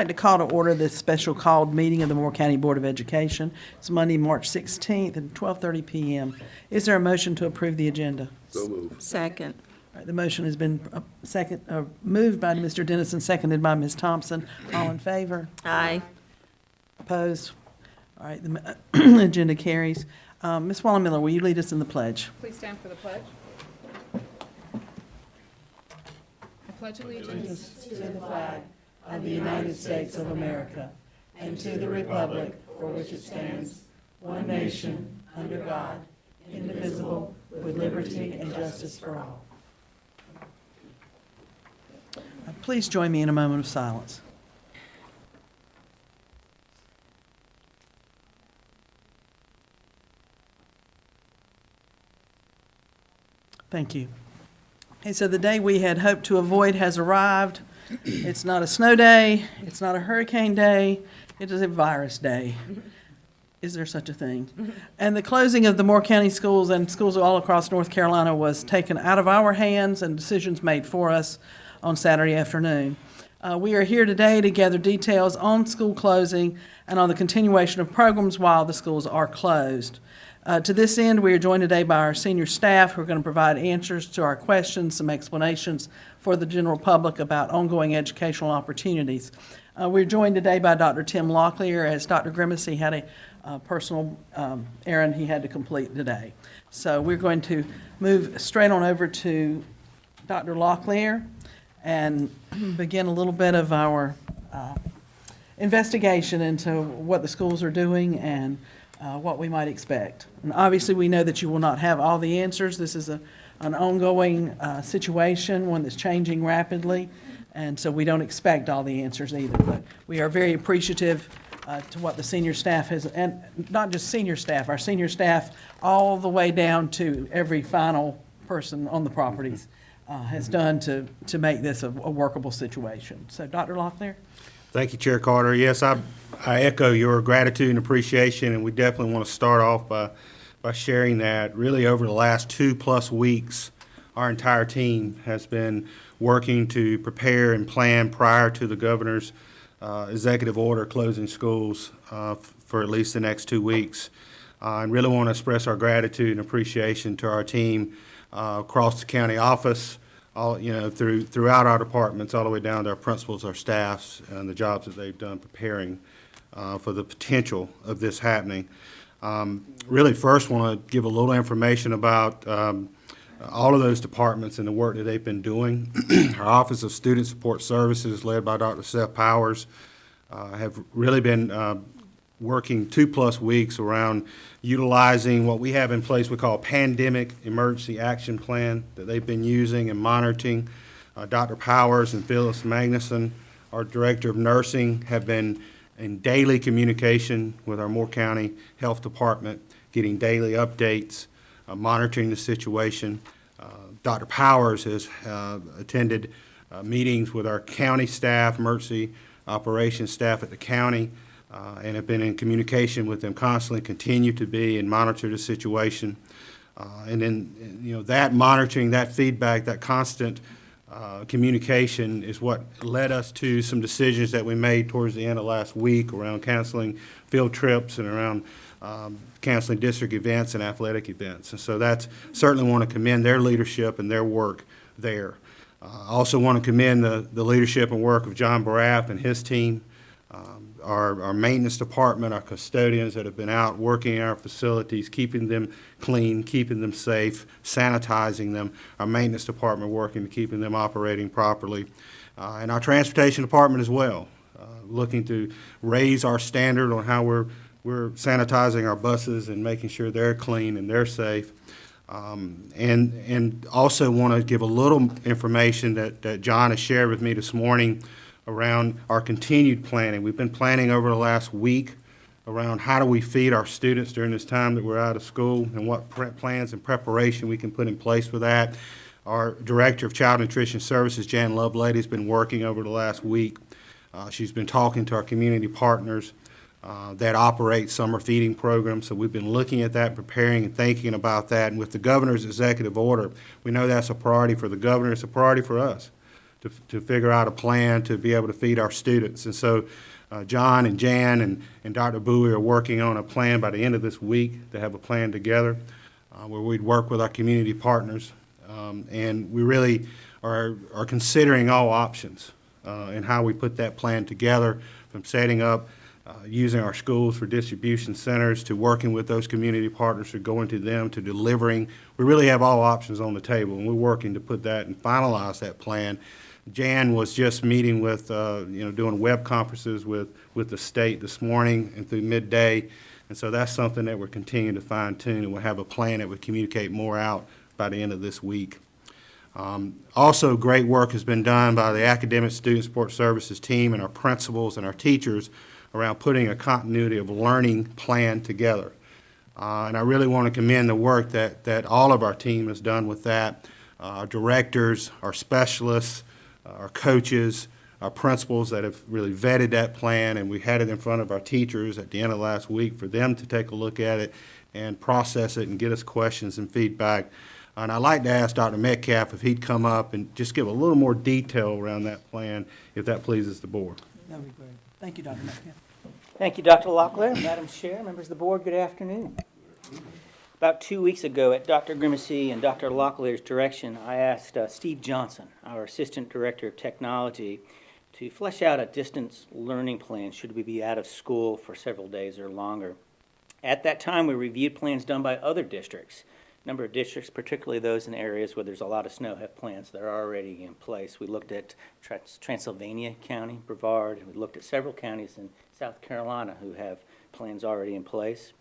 I'd like to call to order this special called meeting of the Moore County Board of Education. It's Monday, March 16th at 12:30 p.m. Is there a motion to approve the agenda? So moved. Second. All right, the motion has been moved by Mr. Dennison, seconded by Ms. Thompson. All in favor? Aye. Opposed? All right, the agenda carries. Ms. Wallen-Miller, will you lead us in the pledge? Please stand for the pledge. I pledge allegiance To the flag of the United States of America and to the republic for which it stands, one nation, under God, indivisible, with liberty and justice for all. Please join me in a moment of silence. Thank you. Okay, so the day we had hoped to avoid has arrived. It's not a snow day, it's not a hurricane day, it is a virus day. Is there such a thing? And the closing of the Moore County schools and schools all across North Carolina was taken out of our hands and decisions made for us on Saturday afternoon. We are here today to gather details on school closing and on the continuation of programs while the schools are closed. To this end, we are joined today by our senior staff who are going to provide answers to our questions, some explanations for the general public about ongoing educational opportunities. We're joined today by Dr. Tim Locklear, as Dr. Grimacy had a personal errand he had to complete today. So we're going to move straight on over to Dr. Locklear and begin a little bit of our investigation into what the schools are doing and what we might expect. And obviously, we know that you will not have all the answers. This is an ongoing situation, one that's changing rapidly, and so we don't expect all the answers either. But we are very appreciative to what the senior staff has, and not just senior staff, our senior staff all the way down to every final person on the properties has done to make this a workable situation. So, Dr. Locklear? Thank you, Chair Carter. Yes, I echo your gratitude and appreciation, and we definitely want to start off by sharing that really over the last 2+ weeks, our entire team has been working to prepare and plan prior to the governor's executive order closing schools for at least the next 2 weeks. I really want to express our gratitude and appreciation to our team across the county office, throughout our departments, all the way down to our principals, our staffs, and the jobs that they've done preparing for the potential of this happening. Really, first want to give a little information about all of those departments and the work that they've been doing. Our Office of Student Support Services, led by Dr. Seth Powers, have really been working 2+ weeks around utilizing what we have in place we call Pandemic Emergency Action Plan that they've been using and monitoring. Dr. Powers and Phyllis Magnuson, our Director of Nursing, have been in daily communication with our Moore County Health Department, getting daily updates, monitoring the situation. Dr. Powers has attended meetings with our county staff, emergency operations staff at the county, and have been in communication with them constantly, continue to be, and monitor the situation. And then, that monitoring, that feedback, that constant communication is what led us to some decisions that we made towards the end of last week around canceling field trips and around canceling district events and athletic events. And so that's certainly want to commend their leadership and their work there. I also want to commend the leadership and work of John Baraff and his team, our maintenance department, our custodians that have been out working in our facilities, keeping them clean, keeping them safe, sanitizing them, our maintenance department working to keeping them operating properly, and our transportation department as well, looking to raise our standard on how we're sanitizing our buses and making sure they're clean and they're safe. And also want to give a little information that John has shared with me this morning around our continued planning. We've been planning over the last week around how do we feed our students during this time that we're out of school and what plans and preparation we can put in place for that. Our Director of Child Nutrition Services, Jan Lovelady, has been working over the last week. She's been talking to our community partners that operate summer feeding programs. So we've been looking at that, preparing and thinking about that. And with the governor's executive order, we know that's a priority for the governor. It's a priority for us to figure out a plan to be able to feed our students. And so John and Jan and Dr. Bowie are working on a plan by the end of this week to have a plan together where we'd work with our community partners. And we really are considering all options and how we put that plan together, from setting up using our schools for distribution centers to working with those community partners, to going to them, to delivering. We really have all options on the table, and we're working to put that and finalize that plan. Jan was just meeting with, doing web conferences with the state this morning and through midday, and so that's something that we're continuing to fine tune, and we'll have a plan that will communicate more out by the end of this week. Also, great work has been done by the Academic Student Support Services team and our principals and our teachers around putting a continuity of learning plan together. And I really want to commend the work that all of our team has done with that. Our directors, our specialists, our coaches, our principals that have really vetted that plan, and we had it in front of our teachers at the end of last week for them to take a look at it and process it and get us questions and feedback. And I'd like to ask Dr. Metcalf if he'd come up and just give a little more detail around that plan, if that pleases the board. That would be great. Thank you, Dr. Metcalf. Thank you, Dr. Locklear. Madam Chair, members of the board, good afternoon. About 2 weeks ago, at Dr. Grimacy and Dr. Locklear's direction, I asked Steve Johnson, our Assistant Director of Technology, to flesh out a distance learning plan should we be out of school for several days or longer. At that time, we reviewed plans done by other districts. A number of districts, particularly those in areas where there's a lot of snow, have plans that are already in place. We looked at Transylvania County, Brevard, and we looked at several counties in South Carolina who have plans already in place.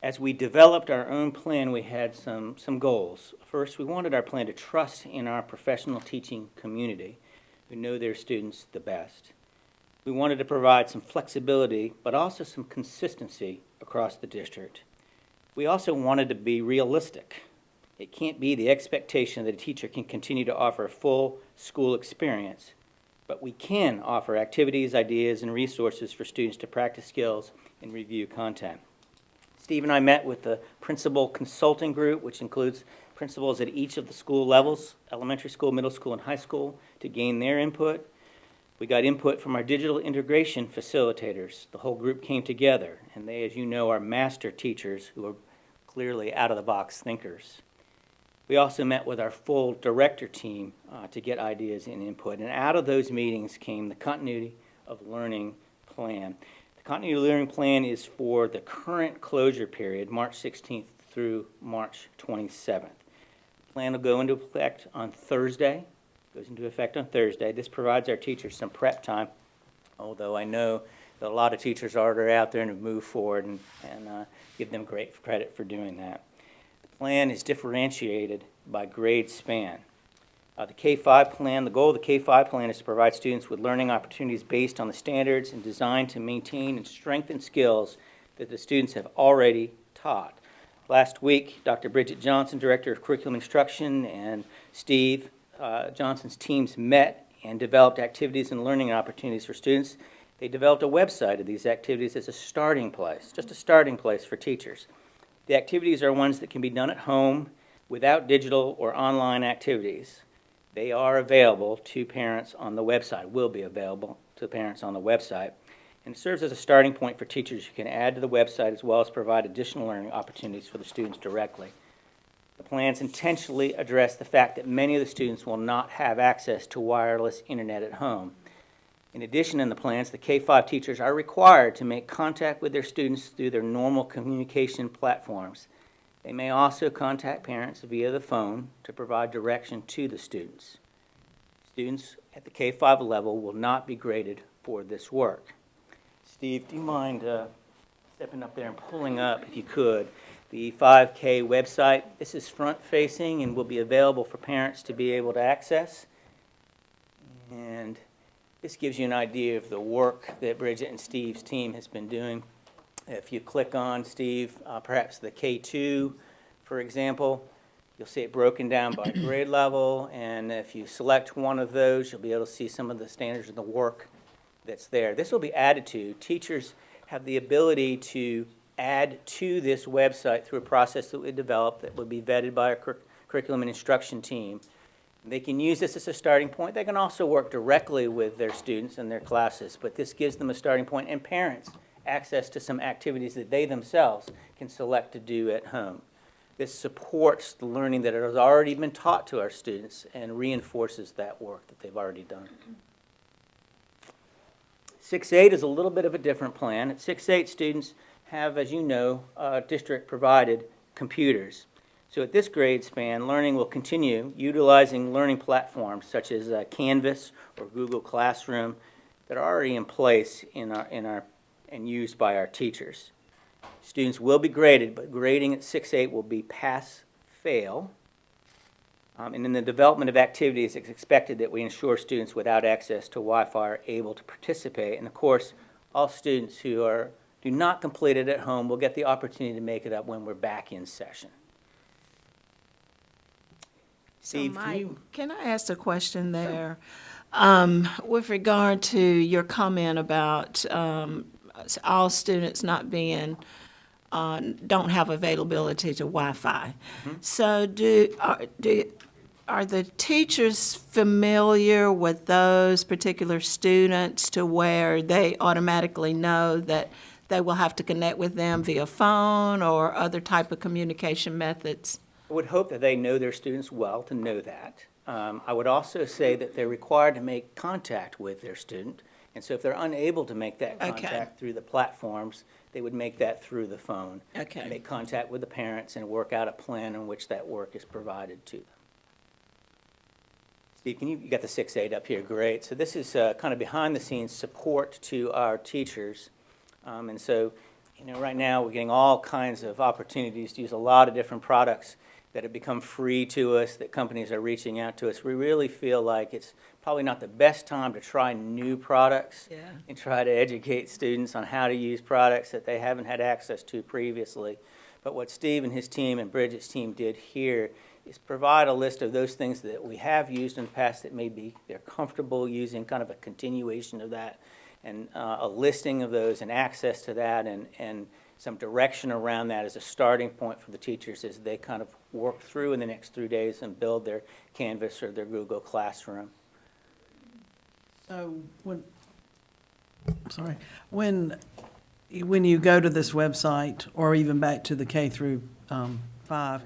As we developed our own plan, we had some goals. First, we wanted our plan to trust in our professional teaching community who know their students the best. We wanted to provide some flexibility, but also some consistency across the district. We also wanted to be realistic. It can't be the expectation that a teacher can continue to offer a full school experience, but we can offer activities, ideas, and resources for students to practice skills and review content. Steve and I met with the principal consulting group, which includes principals at each of the school levels, elementary school, middle school, and high school, to gain their input. We got input from our digital integration facilitators. The whole group came together, and they, as you know, are master teachers who are clearly out-of-the-box thinkers. We also met with our full director team to get ideas and input, and out of those meetings came the Continuity of Learning Plan. The Continuity of Learning Plan is for the current closure period, March 16th through March 27th. The plan will go into effect on Thursday. This provides our teachers some prep time, although I know that a lot of teachers are already out there and have moved forward, and give them great credit for doing that. The plan is differentiated by grade span. The K-5 plan, the goal of the K-5 plan is to provide students with learning opportunities based on the standards and designed to maintain and strengthen skills that the students have already taught. Last week, Dr. Bridget Johnson, Director of Curriculum Instruction, and Steve Johnson's teams met and developed activities and learning opportunities for students. They developed a website of these activities as a starting place, just a starting place for teachers. The activities are ones that can be done at home without digital or online activities. They are available to parents on the website, will be available to parents on the website, and it serves as a starting point for teachers who can add to the website as well as provide additional learning opportunities for the students directly. The plans intentionally address the fact that many of the students will not have access to wireless internet at home. In addition, in the plans, the K-5 teachers are required to make contact with their students through their normal communication platforms. They may also contact parents via the phone to provide direction to the students. Students at the K-5 level will not be graded for this work. Steve, do you mind stepping up there and pulling up, if you could, the 5K website? This is front-facing and will be available for parents to be able to access. And this gives you an idea of the work that Bridget and Steve's team has been doing. If you click on, Steve, perhaps the K2, for example, you'll see it broken down by grade level, and if you select one of those, you'll be able to see some of the standards of the work that's there. This will be added to. Teachers have the ability to add to this website through a process that we developed that will be vetted by our curriculum and instruction team. They can use this as a starting point. They can also work directly with their students and their classes, but this gives them a starting point, and parents access to some activities that they themselves can select to do at home. This supports the learning that has already been taught to our students and reinforces that work that they've already done. 6-8 is a little bit of a different plan. At 6-8, students have, as you know, district-provided computers. So at this grade span, learning will continue utilizing learning platforms such as Canvas or Google Classroom that are already in place and used by our teachers. Students will be graded, but grading at 6-8 will be pass-fail. And in the development of activities, it's expected that we ensure students without access to Wi-Fi are able to participate. And of course, all students who do not complete it at home will get the opportunity to make it up when we're back in session. So Steve, Mike, can I ask a question there? With regard to your comment about all students not being, don't have availability to Wi-Fi. So are the teachers familiar with those particular students to where they automatically know that they will have to connect with them via phone or other type of communication methods? I would hope that they know their students well to know that. I would also say that they're required to make contact with their student. And so if they're unable to make that Okay. contact through the platforms, they would make that through the phone. Okay. Make contact with the parents and work out a plan in which that work is provided to them. Steve, you got the 6-8 up here, great. So this is kind of behind the scenes support to our teachers. And so, right now we're getting all kinds of opportunities to use a lot of different products that have become free to us, that companies are reaching out to us. We really feel like it's probably not the best time to try new products and try to educate students on how to use products that they haven't had access to previously. But what Steve and his team and Bridget's team did here is provide a list of those things that we have used in the past that maybe they're comfortable using, kind of a continuation of that, and a listing of those and access to that, and some direction around that as a starting point for the teachers as they kind of work through in the next 3 days and build their Canvas or their Google Classroom. So when you go to this website, or even back to the K through 5,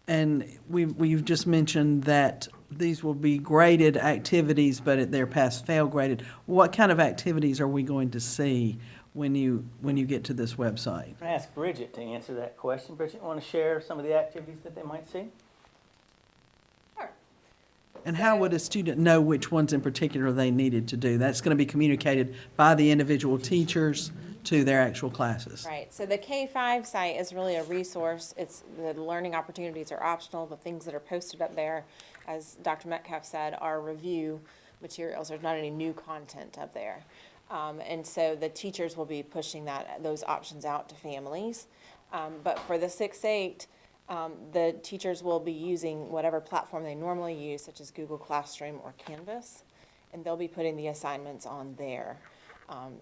and we've just mentioned that these will be graded activities, but they're pass-fail graded. What kind of activities are we going to see when you get to this website? I'm going to ask Bridget to answer that question. Bridget, want to share some of the activities that they might see? Sure. And how would a student know which ones in particular they needed to do? That's going to be communicated by the individual teachers to their actual classes. Right, so the K-5 site is really a resource. It's, the learning opportunities are optional. The things that are posted up there, as Dr. Metcalf said, are review materials. There's not any new content up there. And so the teachers will be pushing those options out to families. But for the 6-8, the teachers will be using whatever platform they normally use, such as Google Classroom or Canvas, and they'll be putting the assignments on there.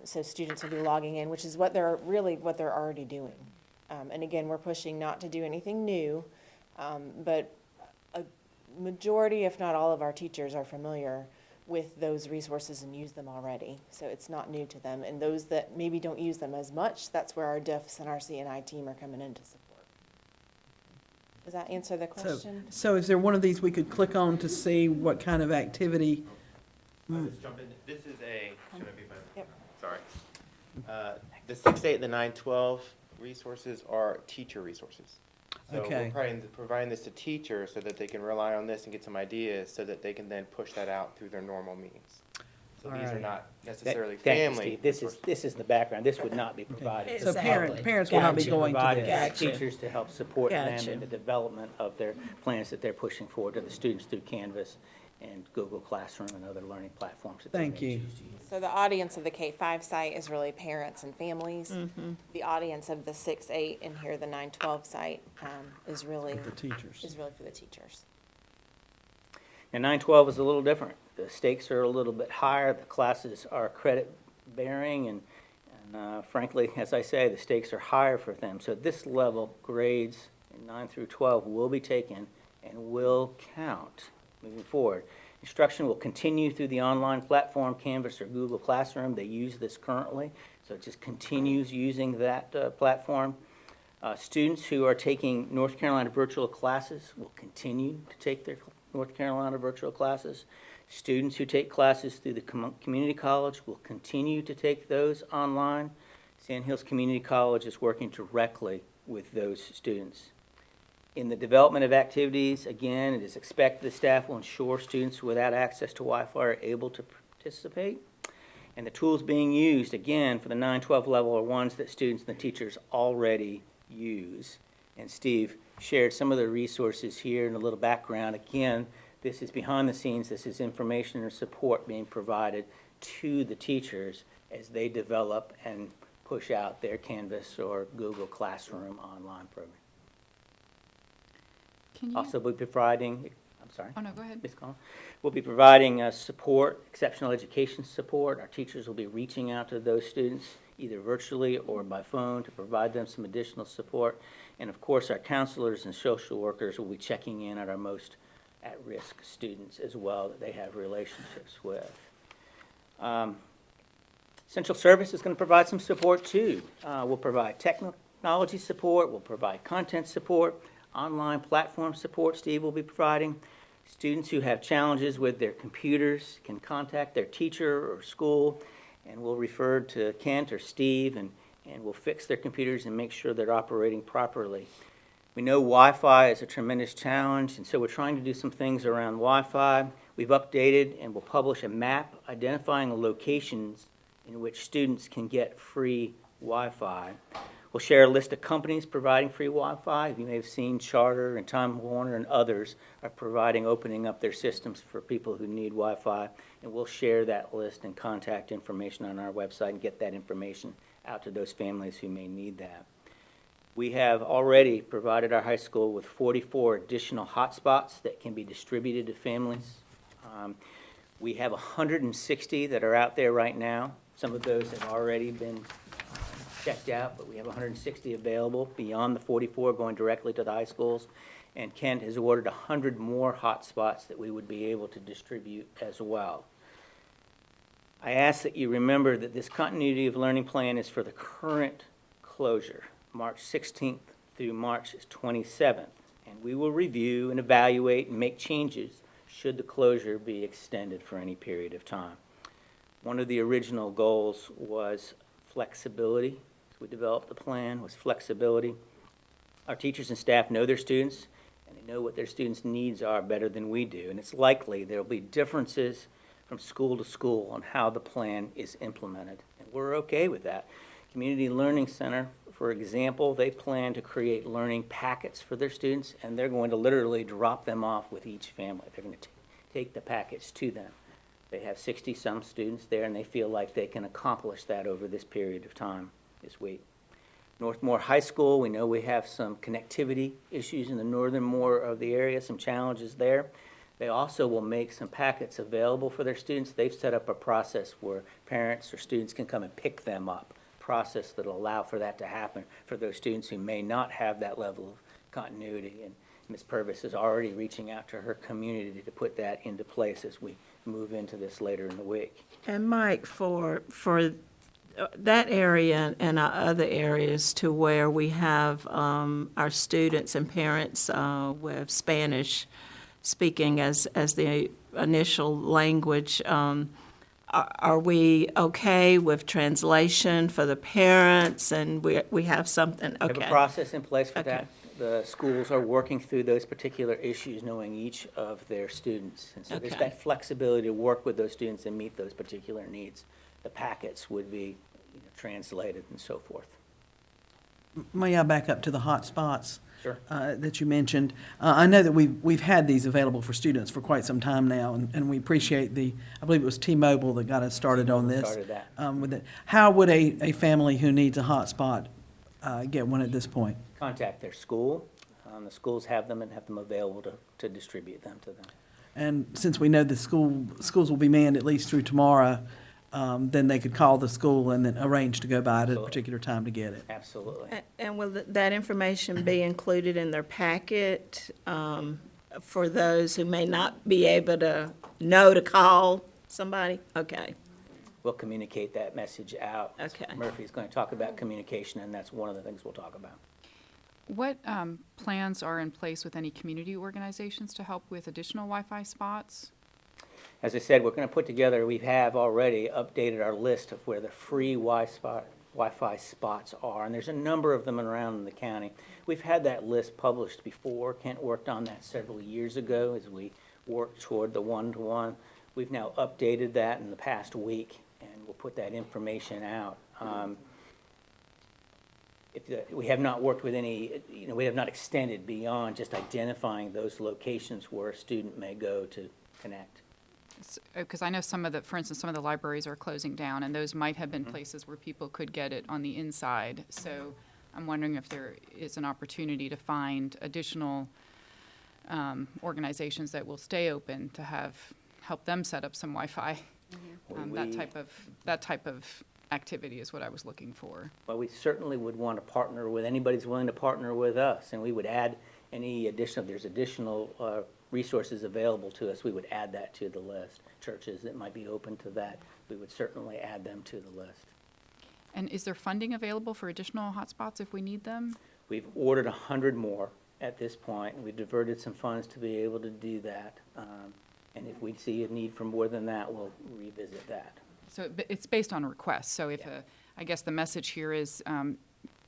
So students will be logging in, which is what they're already doing. And again, we're pushing not to do anything new, but a majority, if not all of our teachers are familiar with those resources and use them already. So it's not new to them. And those that maybe don't use them as much, that's where our DIFs and our CNI team are coming in to support. Does that answer the question? So is there one of these we could click on to see what kind of activity? I'll just jump in. This is should I be fine? Yep. Sorry. The 6-8 and the 9-12 resources are teacher resources. So Okay. we're providing this to teachers so that they can rely on this and get some ideas so that they can then push that out through their normal means. So these are Alright. not necessarily Thank you, family. Steve. This is the background. This would not be provided. So Exactly. parents will not be Gotcha. going to Provided this. to Gotcha. teachers to help support them Gotcha. in the development of their plans that they're pushing forward to the students through Canvas and Google Classroom and other learning platforms that they Thank may you. choose to use. So the audience of the K-5 site is really parents and families. The audience of the 6-8 and here the 9-12 site is really The teachers. for the teachers. And 9-12 is a little different. The stakes are a little bit higher. The classes are credit-bearing, and frankly, as I say, the stakes are higher for them. So this level grades in 9 through 12 will be taken and will count moving forward. Instruction will continue through the online platform, Canvas or Google Classroom. They use this currently, so it just continues using that platform. Students who are taking North Carolina virtual classes will continue to take their North Carolina virtual classes. Students who take classes through the community college will continue to take those online. Sand Hills Community College is working directly with those students. In the development of activities, again, it is expected the staff will ensure students without access to Wi-Fi are able to participate. And the tools being used, again, for the 9-12 level are ones that students and the teachers already use. And Steve shared some of the resources here and a little background. Again, this is behind the scenes. This is information and support being provided to the teachers as they develop and push out their Canvas or Google Classroom online program. Can you? Also, we'll be providing, I'm sorry. Oh, no, go ahead. Ms. Collins. We'll be providing support, exceptional education support. Our teachers will be reaching out to those students either virtually or by phone to provide them some additional support. And of course, our counselors and social workers will be checking in at our most at-risk students as well that they have relationships with. Central Service is going to provide some support too. We'll provide technology support, we'll provide content support, online platform support Steve will be providing. Students who have challenges with their computers can contact their teacher or school, and we'll refer to Kent or Steve, and we'll fix their computers and make sure they're operating properly. We know Wi-Fi is a tremendous challenge, and so we're trying to do some things around Wi-Fi. We've updated and will publish a map identifying the locations in which students can get free Wi-Fi. We'll share a list of companies providing free Wi-Fi. You may have seen Charter and Time Warner and others are opening up their systems for people who need Wi-Fi. And we'll share that list and contact information on our website and get that information out to those families who may need that. We have already provided our high school with 44 additional hotspots that can be distributed to families. We have 160 that are out there right now. Some of those have already been checked out, but we have 160 available beyond the 44 going directly to the high schools. And Kent has ordered 100 more hotspots that we would be able to distribute as well. I ask that you remember that this continuity of learning plan is for the current closure, March 16th through March 27th. And we will review and evaluate and make changes should the closure be extended for any period of time. One of the original goals was flexibility. As we developed the plan, was flexibility. Our teachers and staff know their students, and they know what their students' needs are better than we do. And it's likely there will be differences from school to school on how the plan is implemented. And we're okay with that. Community Learning Center, for example, they plan to create learning packets for their students, and they're going to literally drop them off with each family. They're going to take the packets to them. They have 60-some students there, and they feel like they can accomplish that over this period of time this week. Northmore High School, we know we have some connectivity issues in the northernmore of the area, some challenges there. They also will make some packets available for their students. They've set up a process where parents or students can come and pick them up, process that will allow for that to happen for those students who may not have that level of continuity. And Ms. Purvis is already reaching out to her community to put that into place as we move into this later in the week. And Mike, for that area and our other areas to where we have our students and parents with Spanish speaking as the initial language, are we okay with translation for the parents? And we have something, We have okay. a process in place for Okay. that. The schools are working through those particular issues, knowing each of their students. And so there's Okay. that flexibility to work with those students and meet those particular needs. The packets would be translated and so forth. May I back up to the hot spots? Sure. That you mentioned. I know that we've had these available for students for quite some time now, and we appreciate I believe it was T-Mobile that got us started on this. Started that. With it. How would a family who needs a hotspot get one at this point? Contact their school. The schools have them and have them available to distribute them to them. And since we know the schools will be manned at least through tomorrow, then they could call the school and then arrange to go by at a Absolutely. particular time to get it. Absolutely. And will that information be included in their packet for those who may not be able to know to call somebody? Okay. We'll communicate that message out. Okay. Murphy's going to talk about communication, and that's one of the things we'll talk about. What plans are in place with any community organizations to help with additional Wi-Fi spots? As I said, we're going to put together, we have already updated our list of where the free Wi-Fi spots are, and there's a number of them around in the county. We've had that list published before. Kent worked on that several years ago as we worked toward the one-to-one. We've now updated that in the past week, and we'll put that information out. We have not worked with any, we have not extended beyond just identifying those locations where a student may go to connect. Because I know for instance, some of the libraries are closing down, and those might have been places where people could get it on the inside. So I'm wondering if there is an opportunity to find additional organizations that will stay open to help them set up some Wi-Fi. That type of activity is what I was looking for. Well, we certainly would want to partner with, anybody's willing to partner with us, and we would add any additional, if there's additional resources available to us, we would add that to the list. Churches that might be open to that, we would certainly add them to the list. And is there funding available for additional hotspots if we need them? We've ordered 100 more at this point, and we've diverted some funds to be able to do that. And if we see a need for more than that, we'll revisit that. So it's based on requests. So I guess the message here is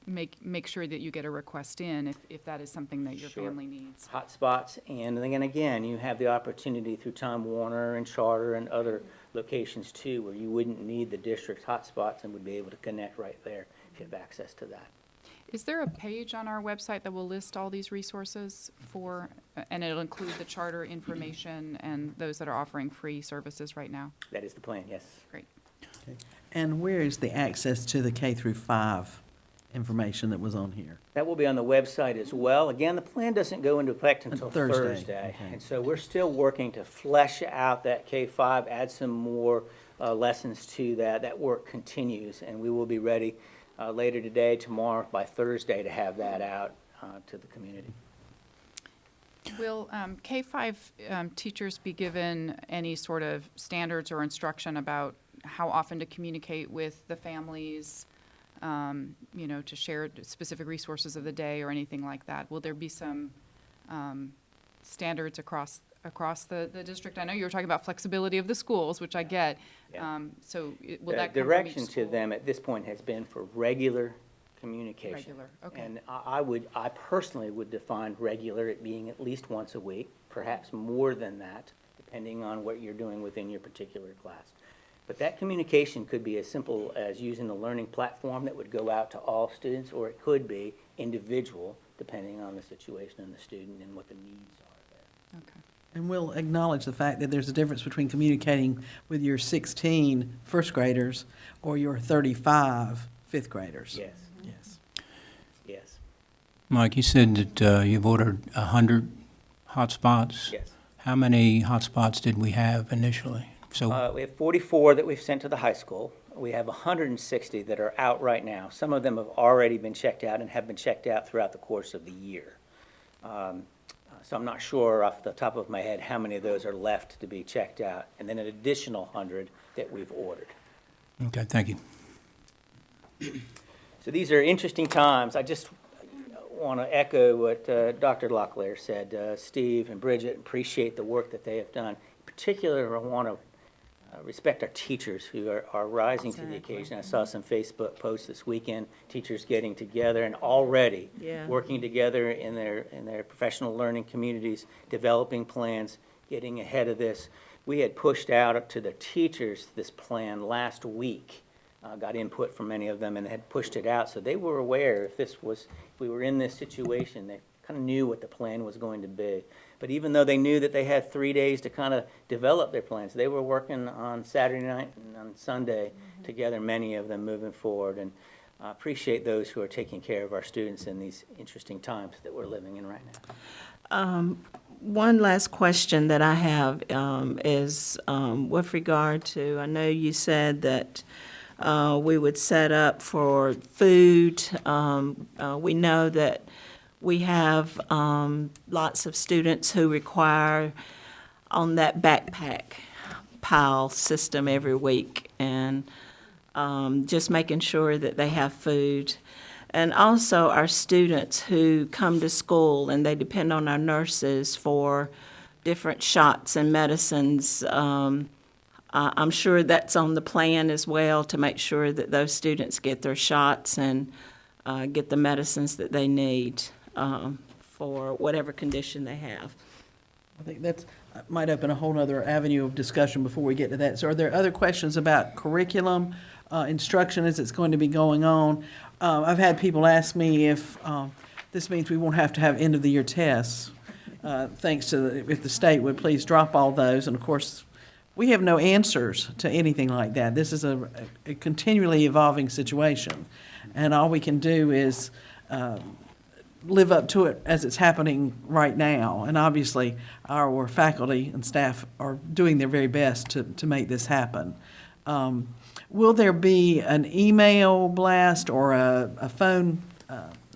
make sure that you get a request in if that is something that your Sure. family needs. Hotspots, and then again, you have the opportunity through Time Warner and Charter and other locations too, where you wouldn't need the district hotspots and would be able to connect right there if you have access to that. Is there a page on our website that will list all these resources and it'll include the charter information and those that are offering free services right now? That is the plan, yes. Great. And where is the access to the K through 5 information that was on here? That will be on the website as well. Again, the plan doesn't go into effect until Thursday, Thursday. okay. And so we're still working to flesh out that K-5, add some more lessons to that. That work continues, and we will be ready later today, tomorrow, by Thursday, to have that out to the community. Will K-5 teachers be given any sort of standards or instruction about how often to communicate with the families, to share specific resources of the day or anything like that? Will there be some standards across the district? I know you were talking about flexibility of the schools, which I get. Yeah. Will that come from each direction to school? them at this point has been for regular communication. Regular, okay. And I personally would define regular at being at least once a week, perhaps more than that, depending on what you're doing within your particular class. But that communication could be as simple as using a learning platform that would go out to all students, or it could be individual, depending on the situation and the student and what the needs are there. Okay. And we'll acknowledge the fact that there's a difference between communicating with your 16 first graders or your 35 fifth graders. Yes, Yes. yes, Mike, you said that you've ordered 100 hotspots. yes. How many hotspots did we have initially? So, We have 44 that we've sent to the high school. We have 160 that are out right now. Some of them have already been checked out and have been checked out throughout the course of the year. So I'm not sure off the top of my head how many of those are left to be checked out, and then an additional 100 that we've ordered. okay, thank you. So these are interesting times. I just want to echo what Dr. Locklear said. Steve and Bridget, appreciate the work that they have done. In particular, I want to respect our teachers who are rising to the occasion. I saw some Facebook posts this weekend, teachers getting together and already Yeah. working together in their professional learning communities, developing plans, getting ahead of this. We had pushed out to the teachers this plan last week, got input from many of them, and had pushed it out, so they were aware if we were in this situation, they kind of knew what the plan was going to be. But even though they knew that they had 3 days to kind of develop their plans, they were working on Saturday night and on Sunday together, many of them moving forward. And I appreciate those who are taking care of our students in these interesting times that we're living in right now. One last question that I have is with regard to, I know you said that we would set up for food. We know that We have lots of students who require on that backpack pile system every week, and just making sure that they have food. And also our students who come to school and they depend on our nurses for different shots and medicines. I'm sure that's on the plan as well, to make sure that those students get their shots and get the medicines that they need for whatever condition they have. I think that's, might open a whole nother avenue of discussion before we get to that. So are there other questions about curriculum, instruction as it's going to be going on? I've had people ask me if this means we won't have to have end-of-the-year tests, thanks to, if the state would please drop all those. And of course, we have no answers to anything like that. This is a continually evolving situation. And all we can do is live up to it as it's happening right now. And obviously, our faculty and staff are doing their very best to make this happen. Will there be an email blast or a phone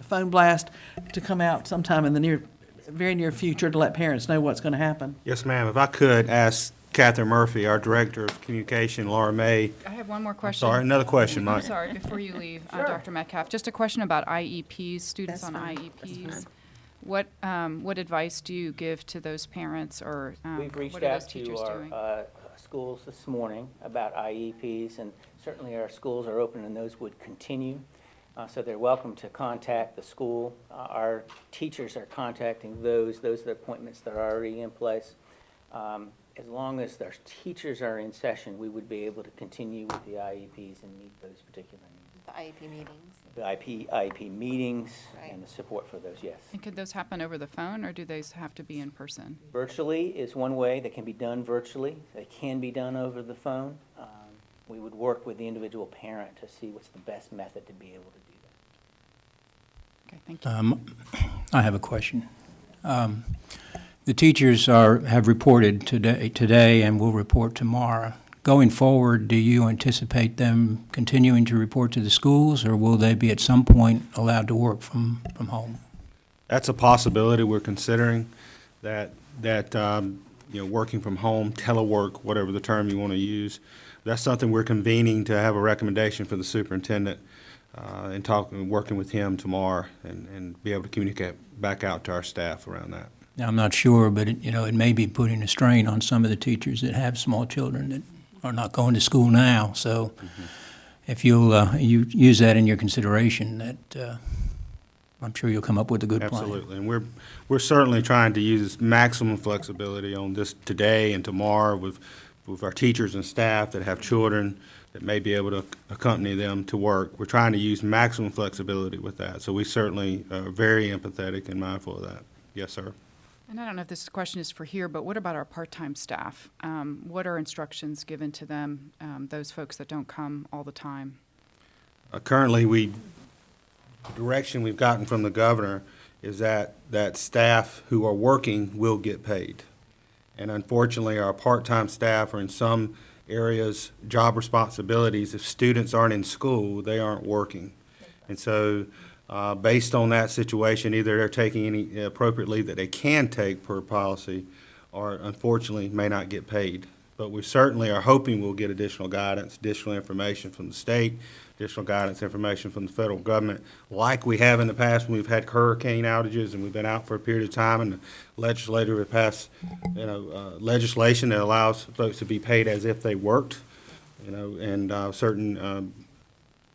blast to come out sometime in the very near future to let parents know what's going to happen? Yes, ma'am. If I could ask Catherine Murphy, our Director of Communication, Laura May. I have one more question. Sorry, another question, I'm Mike. sorry, before you leave, Dr. Metcalf, just a question about IEPs, students That's on fine. That's IEPs. fine. What advice do you give to those parents, or We've reached what are out those to teachers doing? our schools this morning about IEPs, and certainly our schools are open and those would continue. So they're welcome to contact the school. Our teachers are contacting those are the appointments that are already in place. As long as their teachers are in session, we would be able to continue with the IEPs and meet those particular needs. The IEP meetings. The IEP meetings Right. and the support for those, yes. And could those happen over the phone, or do they have to be in person? Virtually is one way that can be done virtually. They can be done over the phone. We would work with the individual parent to see what's the best method to be able to do that. Okay, thank you. I have a question. The teachers have reported today and will report tomorrow. Going forward, do you anticipate them continuing to report to the schools, or will they be at some point allowed to work from home? That's a possibility we're considering, that working from home, telework, whatever the term you want to use. That's something we're convening to have a recommendation for the superintendent and working with him tomorrow and be able to communicate back out to our staff around that. Now, I'm not sure, but it may be putting a strain on some of the teachers that have small children that are not going to school now. So if you'll you use that in your consideration, that I'm sure you'll come up with a good plan. Absolutely, and we're certainly trying to use maximum flexibility on this today and tomorrow with our teachers and staff that have children that may be able to accompany them to work. We're trying to use maximum flexibility with that. So we certainly are very empathetic and mindful of that. Yes, sir. And I don't know if this question is for here, but what about our part-time staff? What are instructions given to them, those folks that don't come all the time? Currently, the direction we've gotten from the governor is that staff who are working will get paid. And unfortunately, our part-time staff are in some areas, job responsibilities. If students aren't in school, they aren't working. And so based on that situation, either they're taking any appropriate leave that they can take per policy, or unfortunately may not get paid. But we certainly are hoping we'll get additional guidance, additional information from the state, additional guidance, information from the federal government, like we have in the past when we've had hurricane outages and we've been out for a period of time, and the legislature would pass, legislation that allows folks to be paid as if they worked, and certain,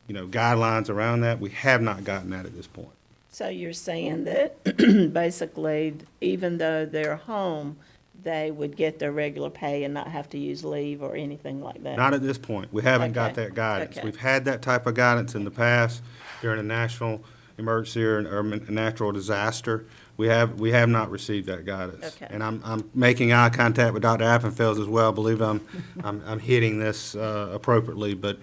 guidelines around that. We have not gotten that at this point. So you're saying that basically, even though they're home, they would get their regular pay and not have to use leave or anything like that? Not at this point. We haven't got Okay. that guidance. Okay. We've had that type of guidance in the past during a national emergency or a natural disaster. We have not received that guidance. Okay. And I'm making eye contact with Dr. Appenfeld as well. I believe I'm hitting this appropriately, but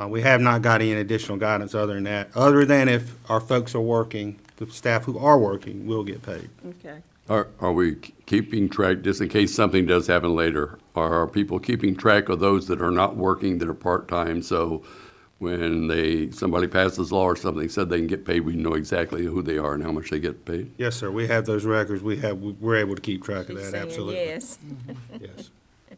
we have not got any additional guidance other than that. Other than if our folks are working, the staff who are working will get paid. Okay. Are we keeping track, just in case something does happen later, are people keeping track of those that are not working, that are part-time? So when somebody passes law or something, said they can get paid, we know exactly who they are and how much they get paid? Yes, sir, we have those records, we're able to keep track of She's that, saying absolutely. yes. Yes.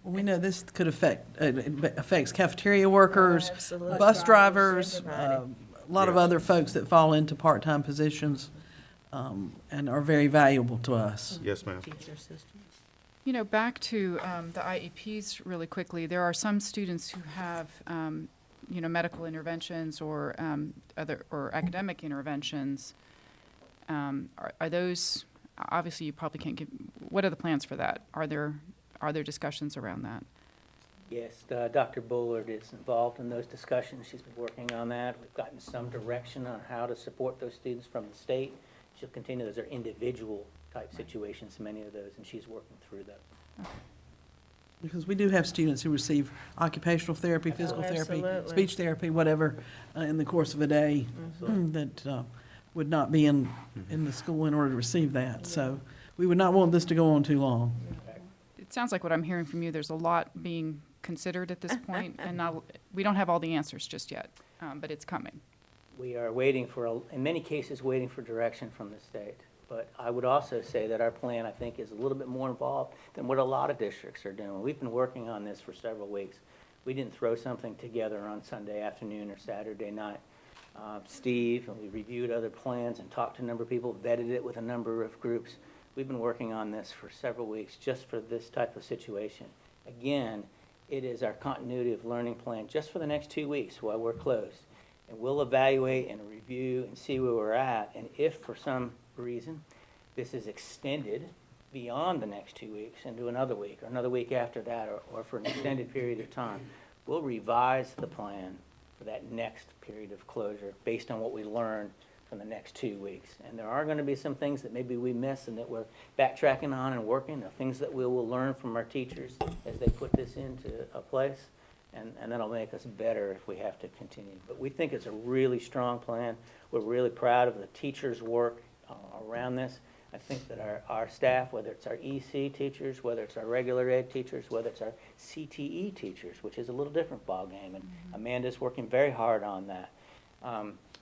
Well, we know this could affects cafeteria workers, Absolutely. bus drivers, Everybody. a lot of Yes. other folks that fall into part-time positions, and are very valuable to us. Yes, ma'am. You know, back to the IEPs really quickly, there are some students who have, you know, medical interventions or or academic interventions. Are those, obviously you probably can't give, what are the plans for that? Are there discussions around that? Yes, Dr. Bullard is involved in those discussions. She's been working on that. We've gotten some direction on how to support those students from the state. She'll continue. Those are individual type situations, many of those, and she's working through them. Because we do have students who receive occupational therapy, physical therapy, Absolutely. speech therapy, whatever, in the course of a day that would not be in the school in order to receive that. So we would not want this to go on too long. It sounds like what I'm hearing from you, there's a lot being considered at this point, and we don't have all the answers just yet, but it's coming. We are waiting for, in many cases, waiting for direction from the state. But I would also say that our plan, I think, is a little bit more involved than what a lot of districts are doing. We've been working on this for several weeks. We didn't throw something together on Sunday afternoon or Saturday night. Steve, and we reviewed other plans and talked to a number of people, vetted it with a number of groups. We've been working on this for several weeks just for this type of situation. Again, it is our continuity of learning plan just for the next 2 weeks while we're closed. And we'll evaluate and review and see where we're at. And if for some reason this is extended beyond the next 2 weeks into another week or another week after that or for an extended period of time, we'll revise the plan for that next period of closure based on what we learn from the next 2 weeks. And there are going to be some things that maybe we miss and that we're backtracking on and working, the things that we will learn from our teachers as they put this into a place. And that'll make us better if we have to continue. But we think it's a really strong plan. We're really proud of the teachers' work around this. I think that our staff, whether it's our EC teachers, whether it's our regular ed teachers, whether it's our CTE teachers, which is a little different ballgame, and Amanda's working very hard on that.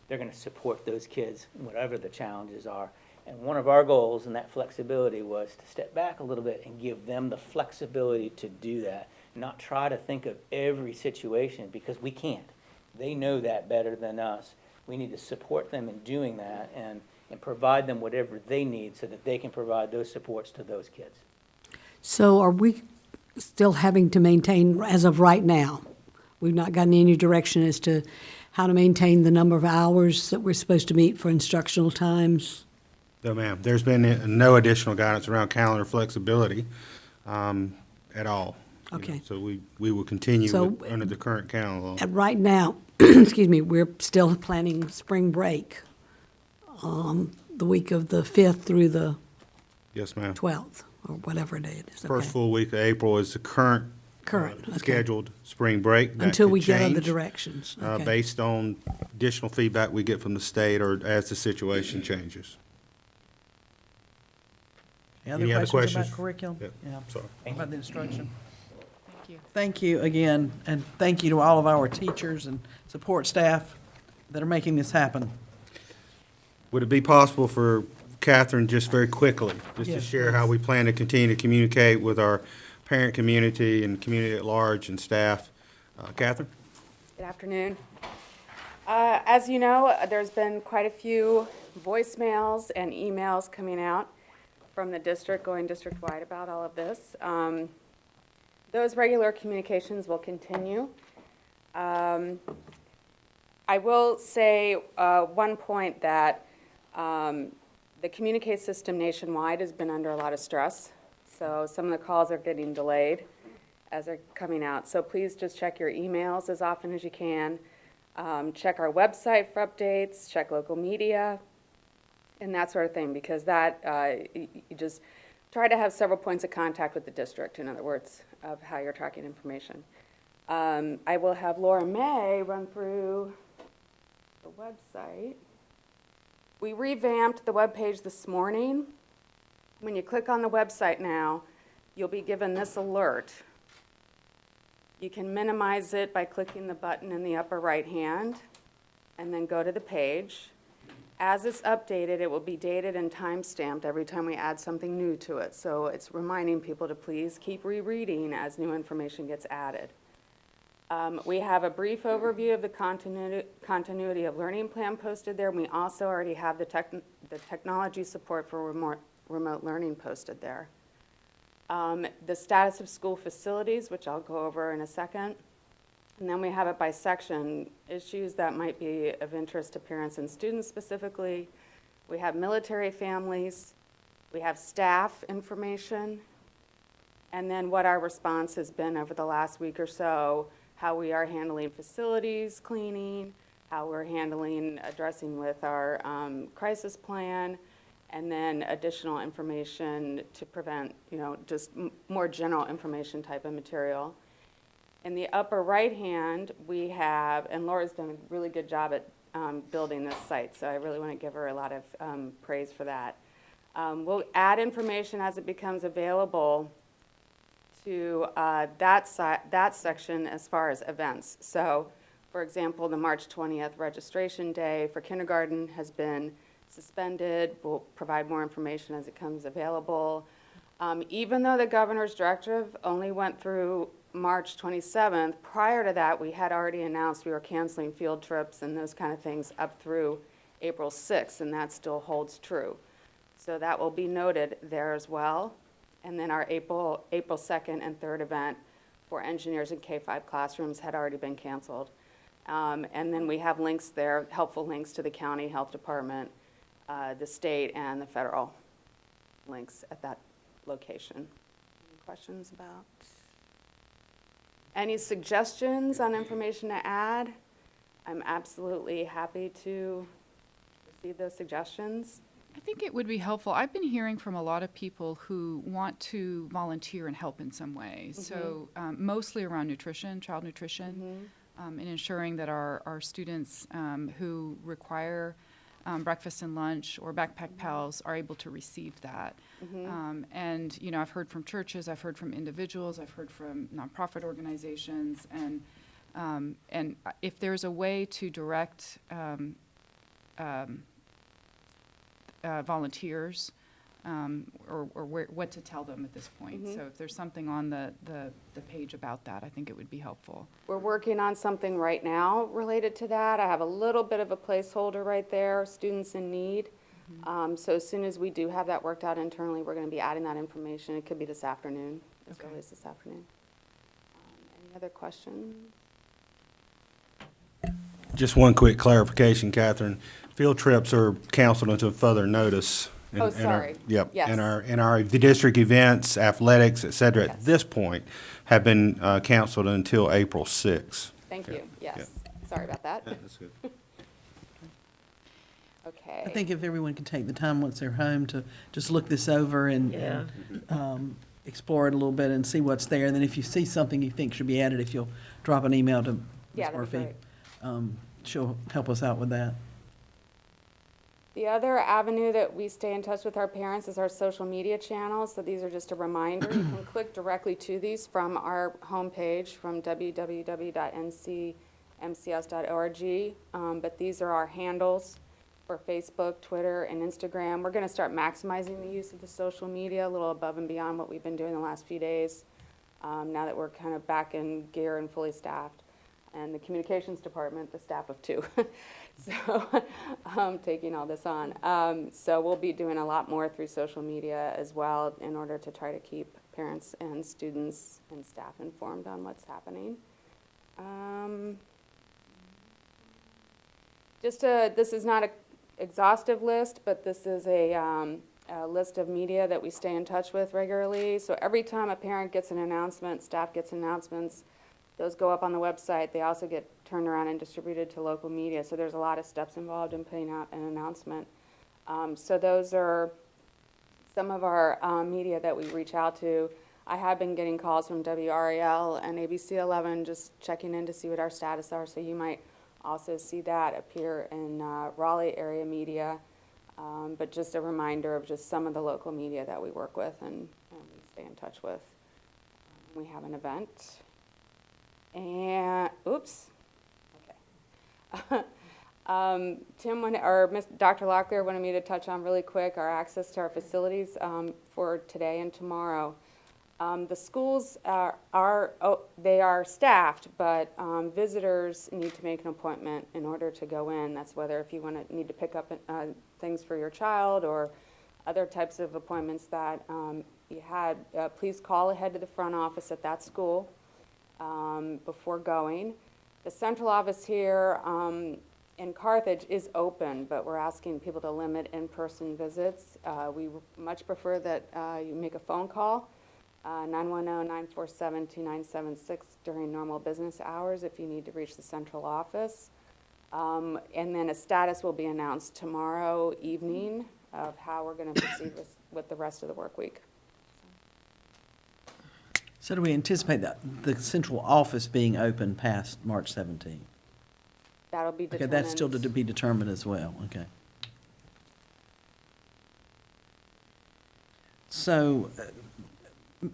They're going to support those kids, whatever the challenges are. And one of our goals in that flexibility was to step back a little bit and give them the flexibility to do that, not try to think of every situation, because we can't. They know that better than us. We need to support them in doing that and provide them whatever they need so that they can provide those supports to those kids. So are we still having to maintain, as of right now, we've not gotten any direction as to how to maintain the number of hours that we're supposed to meet for instructional times? No, ma'am, there's been no additional guidance around calendar flexibility at all. You know, Okay. So we will continue So- under the current calendar law. And right now, excuse me, we're still planning spring break, the week of the 5th through the Yes, ma'am. 12th, or whatever day it is. First Okay. full week of April is the current Current, okay. scheduled spring break. That Until could we get other change, directions. Okay. based on additional feedback we get from the state or as the situation changes. Any other questions about curriculum? Yeah, Yeah, sorry. about the instruction? Thank you. Thank you again, and thank you to all of our teachers and support staff that are making this happen. Would it be possible for Catherine, just very quickly, just to Yes, share how we plan to continue to communicate with our parent community and community at large and staff? Catherine? Good afternoon. As you know, there's been quite a few voicemails and emails coming out from the district, going district-wide about all of this. Those regular communications will continue. I will say one point that the communicate system nationwide has been under a lot of stress. So some of the calls are getting delayed as they're coming out. So please just check your emails as often as you can. Check our website for updates, check local media, and that sort of thing, because that, you just try to have several points of contact with the district, in other words, of how you're tracking information. I will have Laura May run through the website. We revamped the webpage this morning. When you click on the website now, you'll be given this alert. You can minimize it by clicking the button in the upper right hand and then go to the page. As it's updated, it will be dated and time-stamped every time we add something new to it. So it's reminding people to please keep rereading as new information gets added. We have a brief overview of the continuity of learning plan posted there. We also already have the technology support for remote learning posted there. The status of school facilities, which I'll go over in a second. And then we have it by section, issues that might be of interest to parents and students specifically. We have military families. We have staff information. And then what our response has been over the last week or so, how we are handling facilities, cleaning, how we're handling, addressing with our crisis plan, and then additional information to prevent, just more general information type of material. In the upper right hand, we have, and Laura's done a really good job at building this site, so I really want to give her a lot of praise for that. We'll add information as it becomes available to that section as far as events. So, for example, the March 20th registration day for kindergarten has been suspended. We'll provide more information as it comes available. Even though the governor's directive only went through March 27th, prior to that, we had already announced we were canceling field trips and those kind of things up through April 6th, and that still holds true. So that will be noted there as well. And then our April 2nd and 3rd event for engineers in K-5 classrooms had already been canceled. And then we have links there, helpful links to the county health department, the state, and the federal links at that location. Any questions about? Any suggestions on information to add? I'm absolutely happy to receive those suggestions. I think it would be helpful. I've been hearing from a lot of people who want to volunteer and help in some way. So mostly around nutrition, child nutrition, and ensuring that our students who require breakfast and lunch or backpack pals are able to receive that. And, I've heard from churches, I've heard from individuals, I've heard from nonprofit organizations, and if there's a way to direct volunteers or what to tell them at this point. So if there's something on the page about that, I think it would be helpful. We're working on something right now related to that. I have a little bit of a placeholder right there, students in need. So as soon as we do have that worked out internally, we're going to be adding that information. It could be this afternoon, as early as this afternoon. Any other questions? Just one quick clarification, Catherine. Field trips are canceled until further notice. Oh, sorry. Yep. Yes. The district events, athletics, et cetera, at this point have been canceled until April 6th. Thank you. Yes. Sorry about that. That's good. Okay. I think if everyone could take the time once they're home to just look this over and explore it a little bit and see what's there. And then if you see something you think should be added, if you'll drop an email to Ms. Yeah, that'd be Murphy, great. she'll help us out with that. The other avenue that we stay in touch with our parents is our social media channels. So these are just a reminder. You can click directly to these from our homepage from www.ncmcs.org. But these are our handles for Facebook, Twitter, and Instagram. We're going to start maximizing the use of the social media a little above and beyond what we've been doing the last few days, now that we're kind of back in gear and fully staffed. And the communications department, the staff of 2. So taking all this on. So we'll be doing a lot more through social media as well in order to try to keep parents and students and staff informed on what's happening. This is not an exhaustive list, but this is a list of media that we stay in touch with regularly. So every time a parent gets an announcement, staff gets announcements, those go up on the website. They also get turned around and distributed to local media. So there's a lot of steps involved in putting out an announcement. So those are some of our media that we reach out to. I have been getting calls from WRAL and ABC 11 just checking in to see what our status are. So you might also see that appear in Raleigh area media. But just a reminder of just some of the local media that we work with and we stay in touch with. We have an event. And, oops. Okay. Dr. Locklear wanted me to touch on really quick our access to our facilities for today and tomorrow. The schools they are staffed, but visitors need to make an appointment in order to go in. That's whether if you need to pick up things for your child or other types of appointments that you had. Please call ahead to the front office at that school before going. The central office here in Carthage is open, but we're asking people to limit in-person visits. We much prefer that you make a phone call, 910-947-2976 during normal business hours if you need to reach the central office. And then a status will be announced tomorrow evening of how we're going to proceed with the rest of the work week. So do we anticipate that the central office being open past March 17th? That'll be Okay, determined. that's still to be determined as well, okay. So,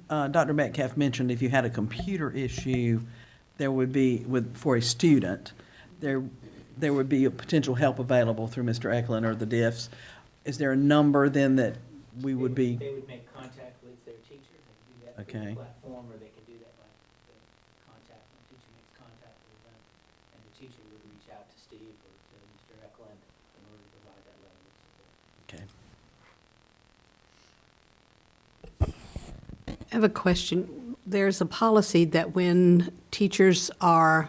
Dr. Metcalf mentioned if you had a computer issue, there would be, for a student, there would be a potential help available through Mr. Eklund or the DIFs. Is there a number then that we would be? They would make contact with their teacher. They can do that through Okay. the platform, or they can do that by contact. When the teacher makes contact with them, and the teacher would reach out to Steve or to Mr. Eklund in order to provide that level of support. Okay. I have a question. There's a policy that when teachers are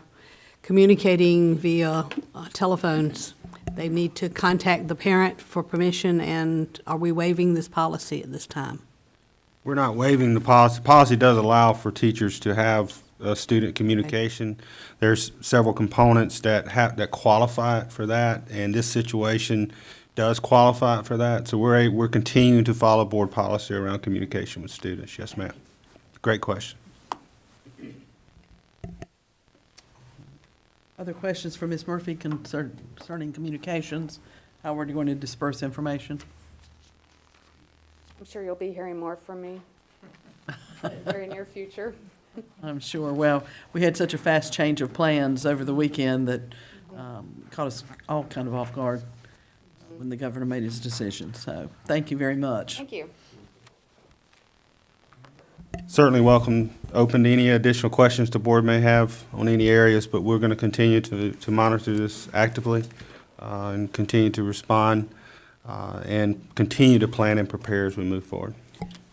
communicating via telephones, they need to contact the parent for permission, and are we waiving this policy at this time? We're not waiving the policy. Policy does allow for teachers to have student communication. There's several components that qualify for that, and this situation does qualify for that. So we're continuing to follow board policy around communication with students. Yes, ma'am. Great question. Other questions for Ms. Murphy concerning communications? How we're going to disperse information? I'm sure you'll be hearing more from me in the very near future. I'm sure. Well, we had such a fast change of plans over the weekend that caught us all kind of off guard when the governor made his decision. So thank you very much. Thank you. Certainly open to any additional questions the board may have on any areas, but we're going to continue to monitor this actively and continue to respond and continue to plan and prepare as we move forward.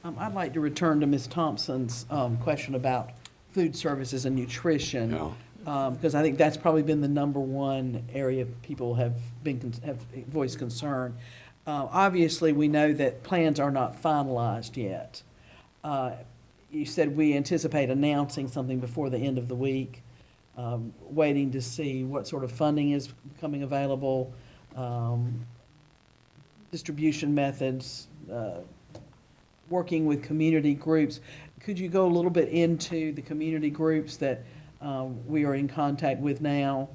I'd like to return to Ms. Thompson's question about food services and nutrition. Yeah. Because I think that's probably been the number one area people have voiced concern. Obviously, we know that plans are not finalized yet. You said we anticipate announcing something before the end of the week, waiting to see what sort of funding is becoming available, distribution methods, working with community groups. Could you go a little bit into the community groups that we are in contact with now,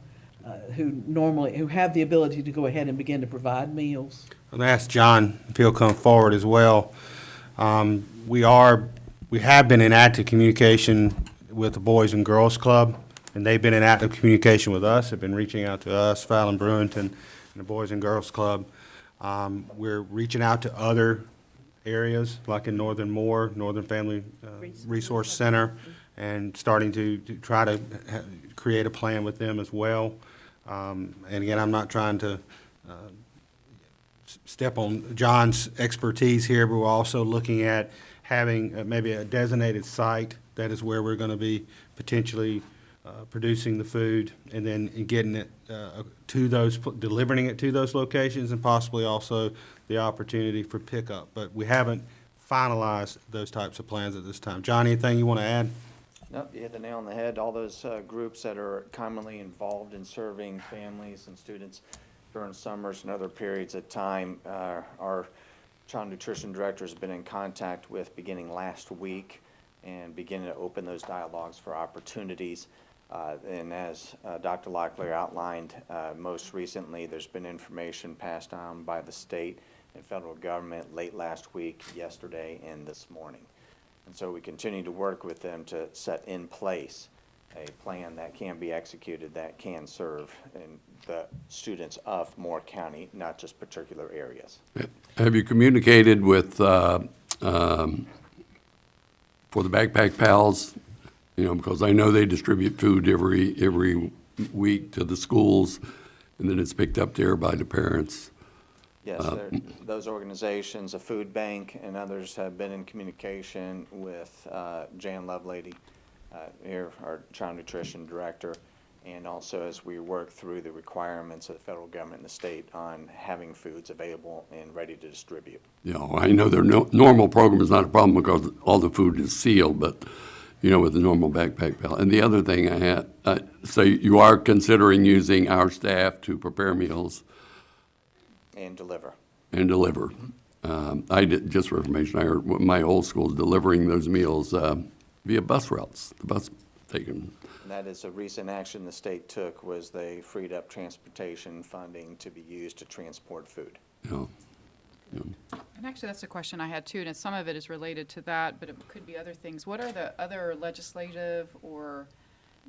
who have the ability to go ahead and begin to provide meals? I'm going to ask John if he'll come forward as well. We have been in active communication with the Boys and Girls Club, and they've been in active communication with us, have been reaching out to us, Fallon Brewington, and the Boys and Girls Club. We're reaching out to other areas, like in Northern Moore, Northern Family Resource Center, and starting to try to create a plan with them as well. And again, I'm not trying to step on John's expertise here, but we're also looking at having maybe a designated site that is where we're going to be potentially producing the food and then getting it to those, delivering it to those locations, and possibly also the opportunity for pickup. But we haven't finalized those types of plans at this time. John, anything you want to add? Nope, you hit the nail on the head. All those groups that are commonly involved in serving families and students during summers and other periods of time, our child nutrition director has been in contact with beginning last week and beginning to open those dialogues for opportunities. And as Dr. Locklear outlined, most recently there's been information passed on by the state and federal government late last week, yesterday, and this morning. And so we continue to work with them to set in place a plan that can be executed that can serve in the students of Moore County, not just particular areas. Have you communicated with, for the Backpack Pals? You know, because I know they distribute food every week to the schools, and then it's picked up there by the parents. Yes, those organizations, a food bank and others have been in communication with Jan Lovelady, here, our child nutrition director, and also as we work through the requirements of the federal government and the state on having foods available and ready to distribute. You know, I know their normal program is not a problem because all the food is sealed, but, you know, with the normal Backpack Pal. And the other thing I had, so you are considering using our staff to prepare meals And deliver. and deliver. I did, just for information, I heard my old school is delivering those meals via bus routes, the bus taken. And that is a recent action the state took, was they freed up transportation funding to be used to transport food. You know. And actually, that's a question I had too, and some of it is related to that, but it could be other things. What are the other legislative or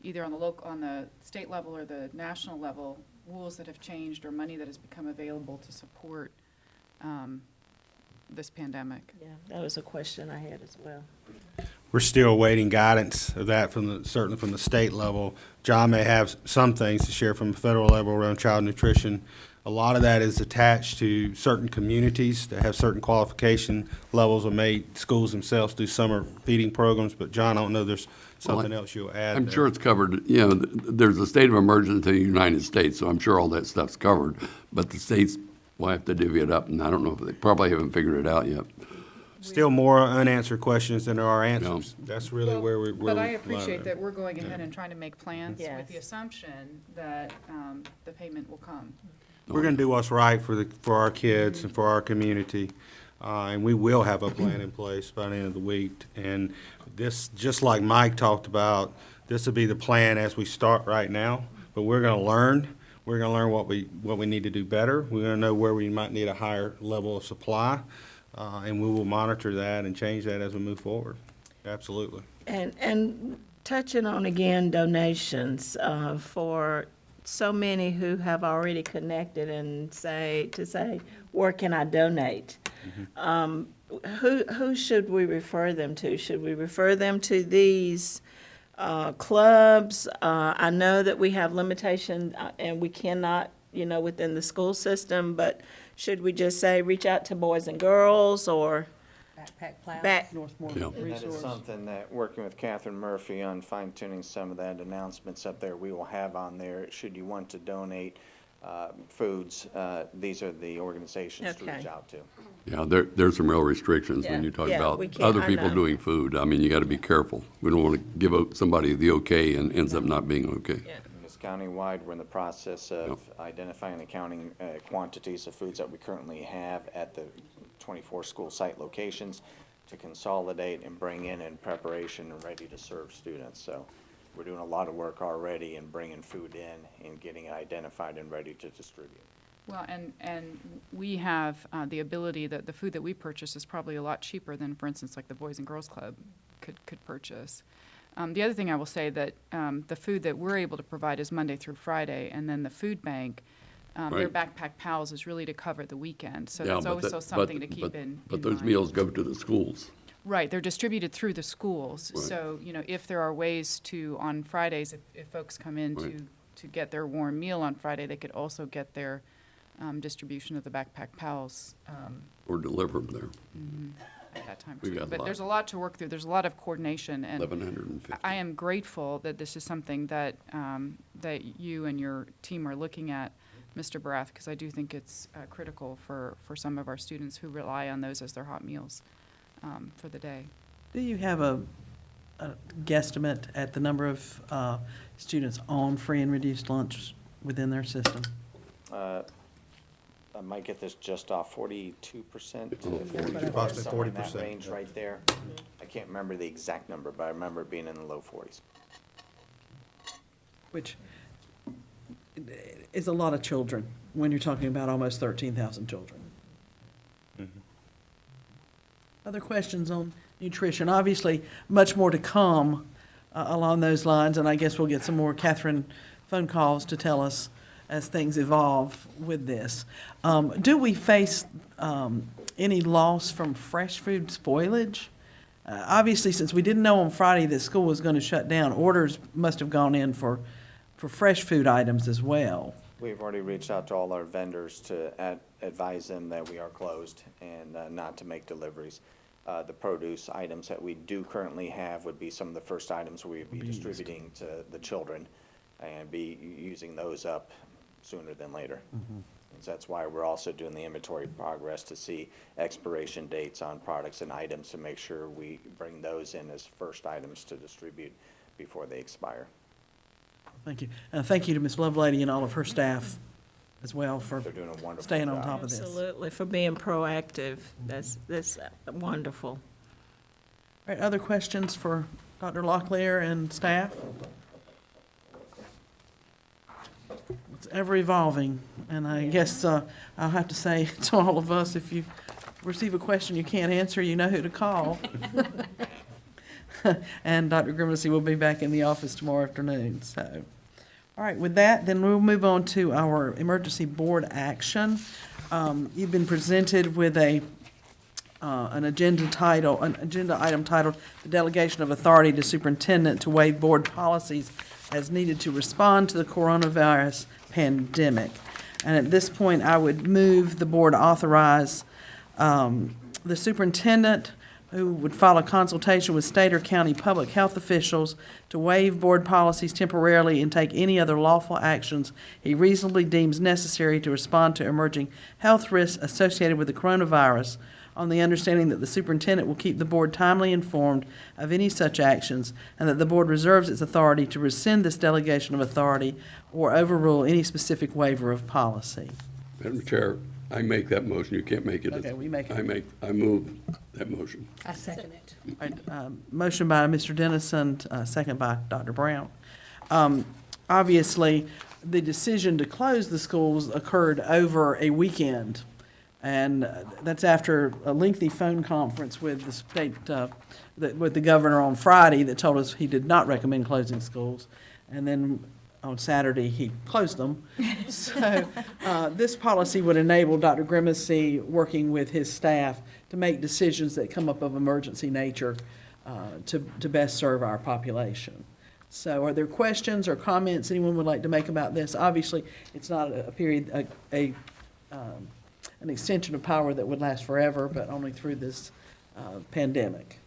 either on the state level or the national level, rules that have changed or money that has become available to support this pandemic? Yeah, that was a question I had as well. We're still awaiting guidance of that certainly from the state level. John may have some things to share from the federal level around child nutrition. A lot of that is attached to certain communities that have certain qualification levels or made schools themselves do summer feeding programs. But John, I don't know if there's something else you'll add. I'm there. sure it's covered, you know, there's a state of emergency in the United States, so I'm sure all that stuff's covered. But the states will have to divvy it up, and I don't know if they probably haven't figured it out yet. Still more unanswered questions than there are answers. That's really where we. But I appreciate that we're going ahead and trying to make plans with Yes. the assumption that the payment will come. We're going to do what's right for our kids and for our community, and we will have a plan in place by the end of the week. And this, just like Mike talked about, this will be the plan as we start right now. But we're going to learn. We're going to learn what we need to do better. We're going to know where we might need a higher level of supply, and we will monitor that and change that as we move forward. Absolutely. And touching on again donations for so many who have already connected and say, where can I donate? Who should we refer them to? Should we refer them to these clubs? I know that we have limitation and we cannot, you know, within the school system, but should we just say, reach out to Boys and Girls or Northmore Yeah. And that is Resource. something that, working with Catherine Murphy on fine tuning some of that announcements up there, we will have on there. Should you want to donate foods, these are the organizations to Okay. reach out to. Yeah, there's some real restrictions when you talk about we can't- other I people know. doing food. I mean, you got to be careful. We don't want to give somebody the okay and ends up not being okay. And it's countywide. We're in the process of identifying and counting quantities of foods that we currently have at the 24 school site locations to consolidate and bring in preparation and ready to serve students. So we're doing a lot of work already in bringing food in and getting it identified and ready to distribute. Well, and we have the ability that the food that we purchase is probably a lot cheaper than, for instance, like the Boys and Girls Club could purchase. The other thing I will say that the food that we're able to provide is Monday through Friday, and then the food bank, their Right. Backpack Pals is really to cover the weekend. So Yeah, that's but always that- something to but- keep but- in But in those mind. meals go to the schools. Right, they're distributed through the schools. Right. So, you know, if there are ways to, on Fridays, if folks come in Right. to get their warm meal on Friday, they could also get their distribution of the Backpack Pals Or deliver them there, at that time We've too. got a But lot. there's a lot to work through. There's a lot of coordination, and 1,150. I am grateful that this is something that that you and your team are looking at, Mr. Barath, because I do think it's critical for some of our students who rely on those as their hot meals for the day. Do you have a guesstimate at the number of students on free and reduced lunch within their system? I might get this just off, 42% to Approximately 40%, somewhere in that 40%, range yeah. right there. I can't remember the exact number, but I remember it being in the low 40s. Which is a lot of children when you're talking about almost 13,000 children. Other questions on nutrition? Obviously, much more to come along those lines, and I guess we'll get some more Catherine phone calls to tell us as things evolve with this. Do we face any loss from fresh food spoilage? Obviously, since we didn't know on Friday that school was going to shut down, orders must have gone in for fresh food items as well. We've already reached out to all our vendors to advise them that we are closed and not to make deliveries. The produce items that we do currently have would be some of the first items we'd be distributing to the children and be using those up sooner than later. And so that's why we're also doing the inventory progress to see expiration dates on products and items to make sure we bring those in as first items to distribute before they expire. Thank you. Thank you to Ms. Lovelady and all of her staff as well for They're doing a wonderful staying on job. top of this. Absolutely, for being proactive. That's wonderful. All right, other questions for Dr. Locklear and staff? It's ever evolving, and I guess I'll have to say to all of us, if you receive a question you can't answer, you know who to call. And Dr. Grimacy will be back in the office tomorrow afternoon, so. All right, with that, then we'll move on to our emergency board action. You've been presented with an agenda item titled, "The Delegation of Authority to Superintendent to Waive Board Policies as Needed to Respond to the Coronavirus Pandemic." And at this point, I would move the board authorize the superintendent, who would file a consultation with state or county public health officials, to waive board policies temporarily and take any other lawful actions he reasonably deems necessary to respond to emerging health risks associated with the coronavirus, on the understanding that the superintendent will keep the board timely informed of any such actions, and that the board reserves its authority to rescind this delegation of authority or overrule any specific waiver of policy. Madam Chair, I make that motion. You can't make it. Okay, we make it. I move that motion. I second it. All right, motion by Mr. Dennison, second by Dr. Brown. Obviously, the decision to close the schools occurred over a weekend, and that's after a lengthy phone conference with the state, with the governor on Friday that told us he did not recommend closing schools, and then on Saturday, he closed them. So this policy would enable Dr. Grimacy, working with his staff, to make decisions that come up of emergency nature to best serve our population. So are there questions or comments anyone would like to make about this? Obviously, it's not an extension of power that would last forever, but only through this pandemic.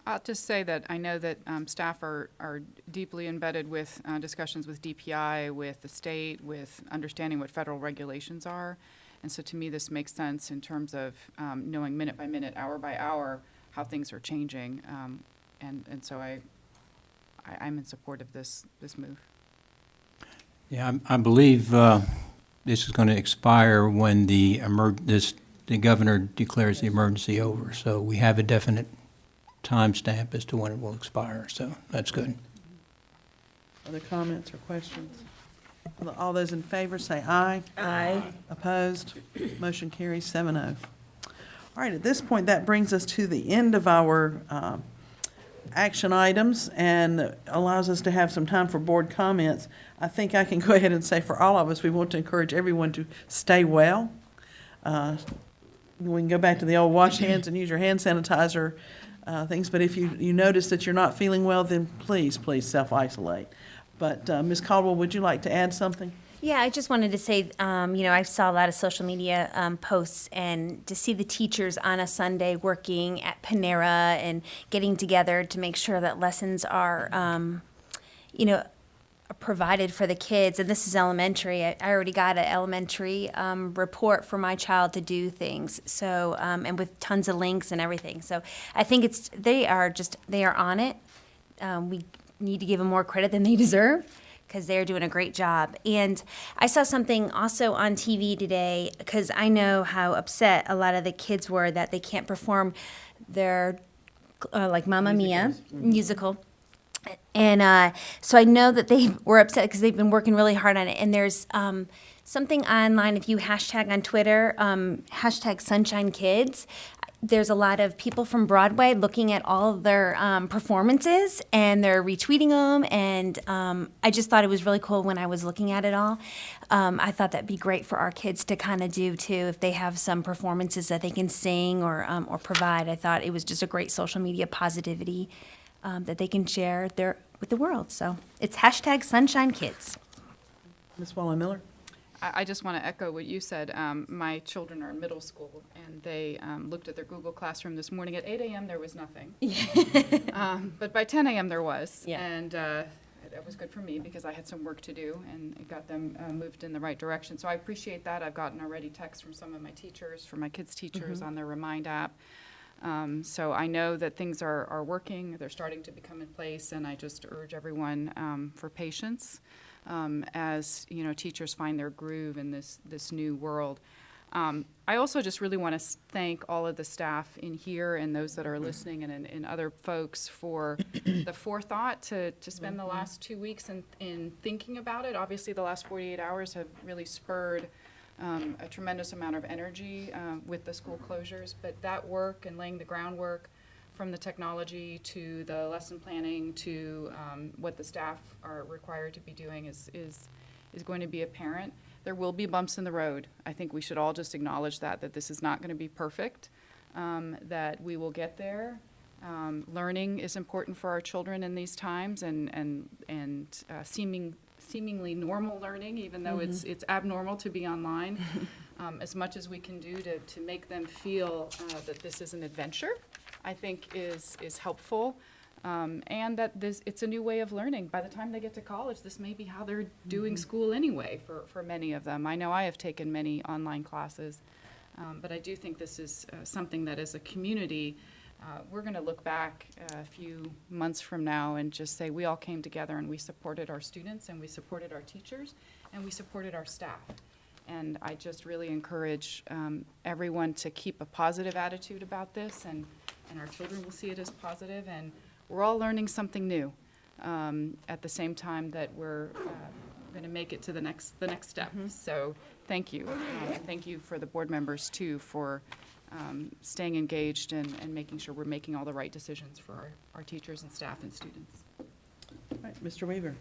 I'll just say that I know that staff are deeply embedded with discussions with DPI, with the state, with understanding what federal regulations are. And so to me, this makes sense in terms of knowing minute by minute, hour by hour, how things are changing. And so I'm in support of this move. Yeah, I believe this is going to expire when the governor declares the emergency over. So we have a definite timestamp as to when it will expire, so that's good. Other comments or questions? All those in favor say aye. Aye. Opposed? Motion carries 7-0. All right, at this point, that brings us to the end of our action items and allows us to have some time for board comments. I think I can go ahead and say for all of us, we want to encourage everyone to stay well. We can go back to the old wash hands and use your hand sanitizer things, but if you notice that you're not feeling well, then please self-isolate. But Ms. Caldwell, would you like to add something? Yeah, I just wanted to say, I saw a lot of social media posts, and to see the teachers on a Sunday working at Panera and getting together to make sure that lessons are, provided for the kids. And this is elementary. I already got an elementary report for my child to do things. So, and with tons of links and everything. So I think they are on it. We need to give them more credit than they deserve, because they're doing a great job. And I saw something also on TV today, because I know how upset a lot of the kids were that they can't perform their, like Mamma Mia musical. And so I know that they were upset because they've been working really hard on it. And there's something online, if you hashtag on Twitter, hashtag Sunshine Kids, there's a lot of people from Broadway looking at all of their performances, and they're retweeting them, and I just thought it was really cool when I was looking at it all. I thought that'd be great for our kids to kind of do too, if they have some performances that they can sing or provide. I thought it was just a great social media positivity that they can share with the world. So it's hashtag Sunshine Kids. Ms. Wallen Miller? I just want to echo what you said. My children are in middle school, and they looked at their Google Classroom this morning. At 8 a.m., there was nothing. But by 10 a.m., there was. Yeah. And that was good for me because I had some work to do, and it got them moved in the right direction. So I appreciate that. I've gotten already texts from some of my teachers, from my kids' teachers on their Remind app. So I know that things are working. They're starting to become in place, and I just urge everyone for patience. As you know, teachers find their groove in this new world. I also just really want to thank all of the staff in here and those that are listening and other folks for the forethought to spend the last 2 weeks in thinking about it. Obviously, the last 48 hours have really spurred a tremendous amount of energy with the school closures, but that work and laying the groundwork from the technology to the lesson planning to what the staff are required to be doing is going to be apparent. There will be bumps in the road. I think we should all just acknowledge that this is not going to be perfect, that we will get there. Learning is important for our children in these times, and seemingly normal learning, even though it's abnormal to be online. As much as we can do to make them feel that this is an adventure, I think is helpful, and that it's a new way of learning. By the time they get to college, this may be how they're doing school anyway for many of them. I know I have taken many online classes, but I do think this is something that as a community, we're going to look back a few months from now and just say we all came together and we supported our students and we supported our teachers and we supported our staff. And I just really encourage everyone to keep a positive attitude about this, and our children will see it as positive, and we're all learning something new at the same time that we're going to make it to the next step. So thank you. Thank you for the board members, too, for staying engaged and making sure we're making all the right decisions for our teachers and staff and students. All right, Mr. Weaver?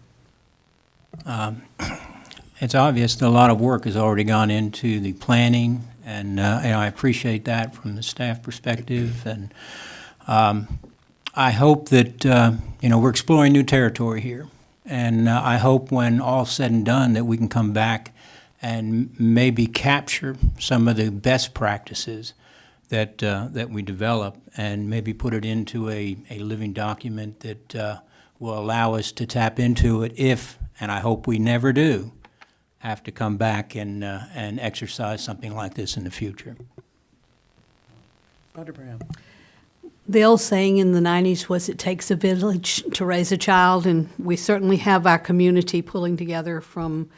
It's obvious that a lot of work has already gone into the planning, and I appreciate that from the staff perspective. And I hope that, we're exploring new territory here. And I hope when all's said and done that we can come back and maybe capture some of the best practices that we develop and maybe put it into a living document that will allow us to tap into it if, and I hope we never do, have to come back and exercise something like this in the future. Dr. Brown? The old saying in the 90s was, it takes a village to raise a child, and we certainly have our community pulling together from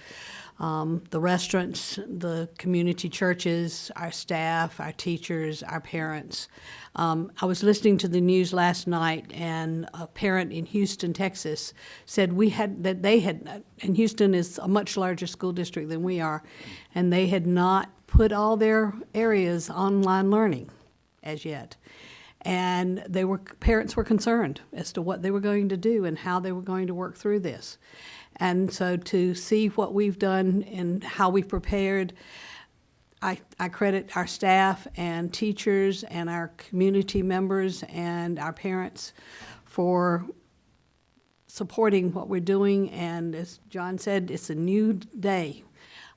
the restaurants, the community churches, our staff, our teachers, our parents. I was listening to the news last night, and a parent in Houston, Texas, said and Houston is a much larger school district than we are, and they had not put all their areas online learning as yet. And parents were concerned as to what they were going to do and how they were going to work through this. And so to see what we've done and how we've prepared, I credit our staff and teachers and our community members and our parents for supporting what we're doing. And as John said, it's a new day.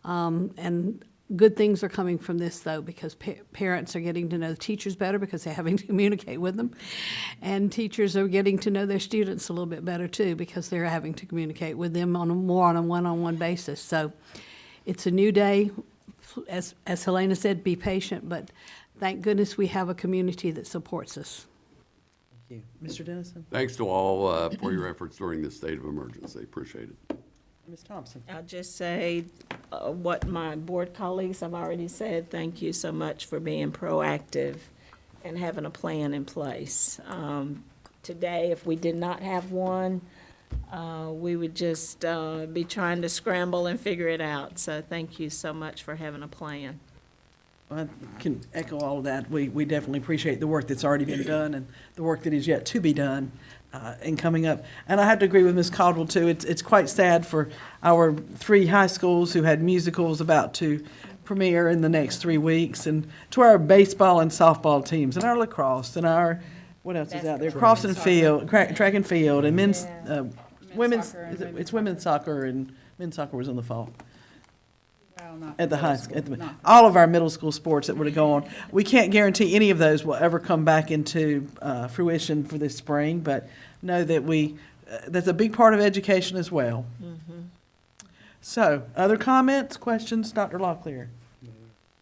And good things are coming from this, though, because parents are getting to know the teachers better because they're having to communicate with them. And teachers are getting to know their students a little bit better, too, because they're having to communicate with them on a one-on-one basis. So it's a new day. As Helena said, be patient, but thank goodness we have a community that supports us. Thank you. Mr. Dennison? Thanks to all for your efforts during this state of emergency. Appreciate it. Ms. Thompson? I'll just say what my board colleagues have already said. Thank you so much for being proactive and having a plan in place. Today, if we did not have one, we would just be trying to scramble and figure it out. So thank you so much for having a plan. I can echo all of that. We definitely appreciate the work that's already been done and the work that is yet to be done and coming up. And I have to agree with Ms. Caldwell, too. It's quite sad for our 3 high schools who had musicals about to premiere in the next 3 weeks, and to our baseball and softball teams, and our lacrosse, and our, what else is out there? Cross and field, track and field, and men's, women's, soccer and it's women's soccer, and men's soccer was in the fall. Well, not At the middle high, school, at the, not- all of our middle school sports that would have gone. We can't guarantee any of those will ever come back into fruition for this spring, but know that that's a big part of education as well. So, other comments, questions, Dr. Locklear?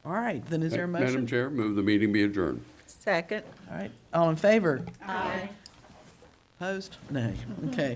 All right, then is there a Madam motion? Chair, move the meeting be adjourned. Second. All right, all in favor? Aye. Opposed? Nay. Okay.